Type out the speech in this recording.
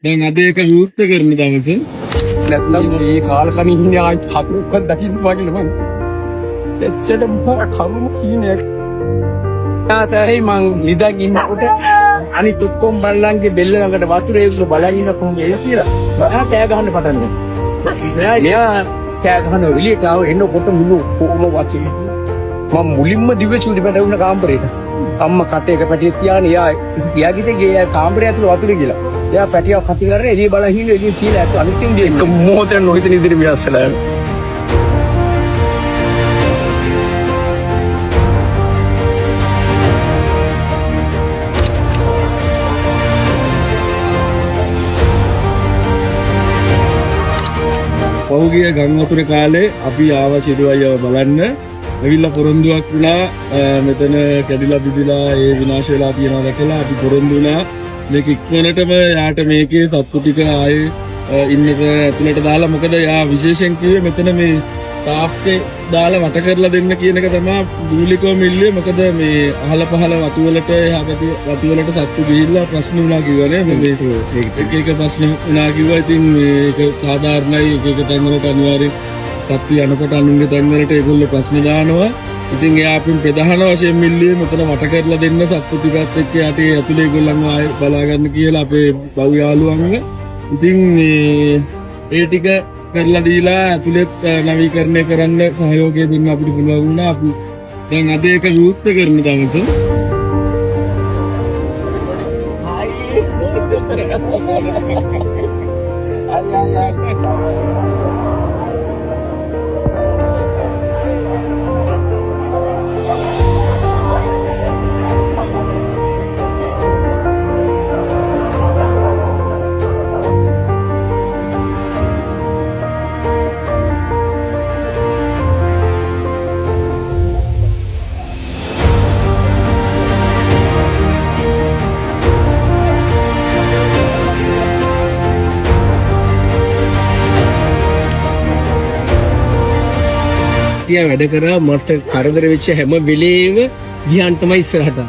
දැන් අද ඒක විවෘත කරන දවස නැත්නම් මේ කාලකණි ඉන්නේ ආයි හතුරුක්වත් දකින්න වගේ මං එච්චර මොකක් කරුම කියන්නේ ආතයි මං නිදන් ඉන්නකොට අනිත් ඔක්කොම බල්ලන්ගේ බෙල්ල ළඟට වතුර ඒසු බලන් ඉන්න කොහොමද ඒ කියලා මම කෑ ගහන්න පටන් ගත්තා ඉතින් මෙයා කෑ ගහන එළියට ආව එන්නකොට මුළු කොහොම වචේ මම මුලින්ම දිව්‍යචූටි පැටවුණ කාමරේට අම්මා කටේක පැටියක් තියාගෙන එයාගේ ගේ කාමරේ ඇතුළේ වතුරේ ගිහලා එයා පැටියක් හති කරගෙන එළිය බලන් හින්න එළිය තියලා අනිත් ඉන්නේ එක මොහොතෙන් නොහිතන ඉදිරි විශ්සලා පහුගිය ගම් වතුරේ කාලේ අපි ආවා සිදුවයියව බලන්න ඇවිල්ලා පොරොන්දුවක් වුණා මෙතන කැඩිලා බිඳිලා ඒ විනාශ වෙලා තියෙනවා දැකලා අපි පොරොන්දු වුණා මේක ඉක්මනටම යාට මේකේ සත්තු ටික ආයේ ඉන්නක ඇතුළට දාලා මොකද යා විශේෂයෙන් කිව්වේ මෙතන මේ තාප්පේ දාලා වට කරලා දෙන්න කියන එක තමයි මූලිකවම ඉල්ලුවේ මොකද මේ අහල පහල වතු වලට එහා පැති වතු වලට සත්තු ගිහිල්ලා ප්‍රශ්න වුණා කිව්වනේ මේ එක ප්‍රශ්න වුණා කිව්වා ඉතින් මේක සාධාරණයි එක තැන් වලට අනිවාර්යෙන් සත්තු යනකොට අනුන්ගේ තැන් වලට ඒගොල්ලෝ ප්‍රශ්න දානවා ඉතින් එයා අපින් ප්‍රධාන වශයෙන් මිල්ලුවේ මෙතන වට කරලා දෙන්න සත්තු ටිකත් එක්ක යටේ ඇතුලේ ඒගොල්ලන්ව ආයෙ බලා ගන්න කියලා අපේ බව් යාළුවන්ව ඉතින් ඒ ටික කරලා දීලා ඇතුලේ නවීකරණය කරන්න සහයෝගය දෙන්න අපිට පුළුවන් වුණා අපි දැන් අද ඒක විවෘත කරන දවස වැඩ කරා මට කරදර වෙච්ච හැම වෙලේම ගියන් තමයි ඉස්සරහට